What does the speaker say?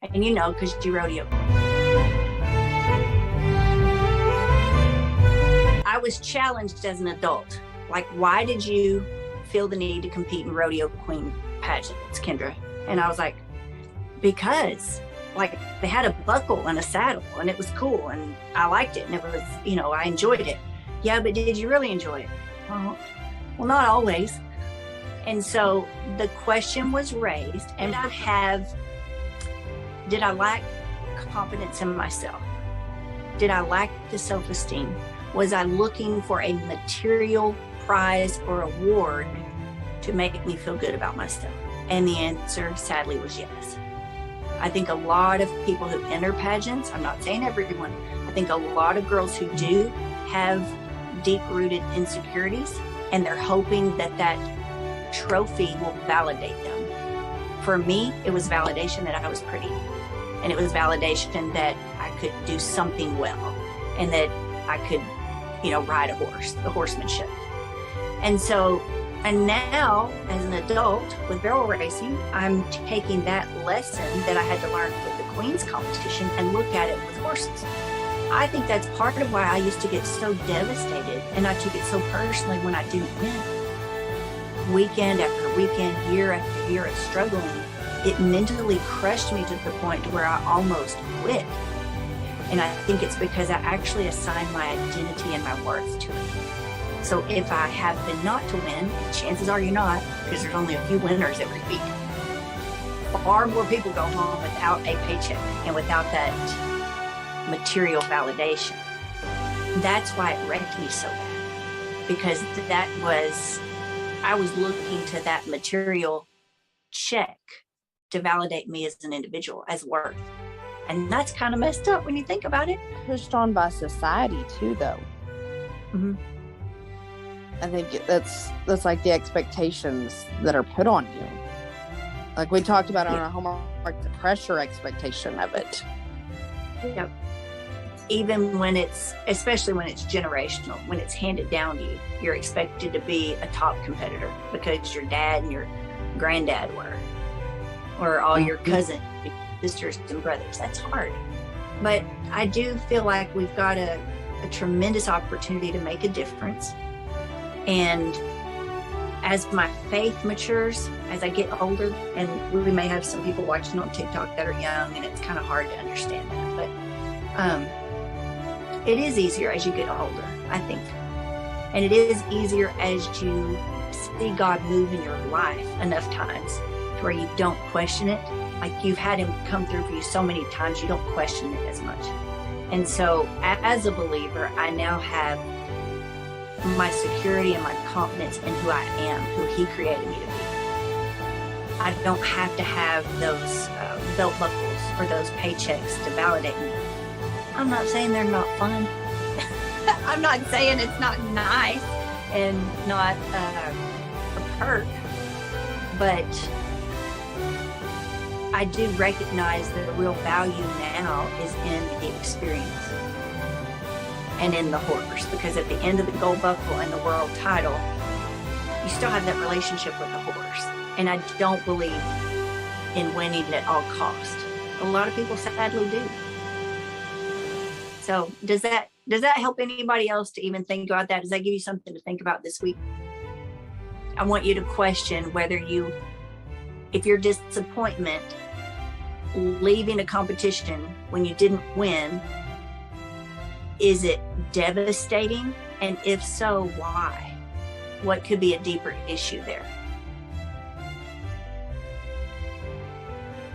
And you know, because you rodeo. I was challenged as an adult. Like, why did you feel the need to compete in rodeo queen pageants, Kendra? And I was like, because like they had a buckle and a saddle and it was cool and I liked it and it was, you know, I enjoyed it. Yeah, but did you really enjoy it? Well, not always. And so the question was raised, and did I lack confidence in myself? Did I lack the self-esteem? Was I looking for a material prize or award to make me feel good about myself? And the answer, sadly, was yes. I think a lot of people who enter pageants, I'm not saying everyone, I think a lot of girls who do have deep-rooted insecurities, and they're hoping that that trophy will validate them. For me, it was validation that I was pretty, and it was validation that I could do something well, and that I could, you know, ride a horse, the horsemanship. And now, as an adult with barrel racing, I'm taking that lesson that I had to learn with the Queen's competition and look at it with horses. I think that's part of why I used to get so devastated, and I took it so personally when I didn't win. Weekend after weekend, year after year of struggling, it mentally crushed me to the point where I almost quit. And I think it's because I actually assigned my identity and my worth to it. So if I happen not to win, chances are you're not, because there's only a few winners every week. Far more people go home without a paycheck and without that material validation. That's why it wrecked me so bad, because I was looking to that material check to validate me as an individual, as worth. And that's kind of messed up when you think about it. Pushed on by society too, though. Mm-hmm. I think that's like the expectations that are put on you. Like we talked about on our homework, the pressure expectation of it. Yep. Even when especially when it's generational, when it's handed down to you, you're expected to be a top competitor because your dad and your granddad were, or all your cousins, sisters and brothers. That's hard. But I do feel like we've got a tremendous opportunity to make a difference. And as my faith matures, as I get older, and we may have some people watching on TikTok that are young, and it's kind of hard to understand that, but it is easier as you get older, I think. And it is easier as you see God move in your life enough times to where you don't question it. Like you've had him come through for you so many times, you don't question it as much. And so as a believer, I now have my security and my confidence in who I am, who he created me to be. I don't have to have those belt buckles or those paychecks to validate me. I'm not saying they're not fun. I'm not saying it's not nice and not a perk, but I do recognize that the real value now is in the experience and in the horse, because at the end of the gold buckle and the world title, you still have that relationship with the horse. And I don't believe in winning at all cost. A lot of people sadly do. So does that help anybody else to even think about that? Does that give you something to think about this week? I want you to question whether if your disappointment leaving a competition when you didn't win, is it devastating? And if so, why? What could be a deeper issue there?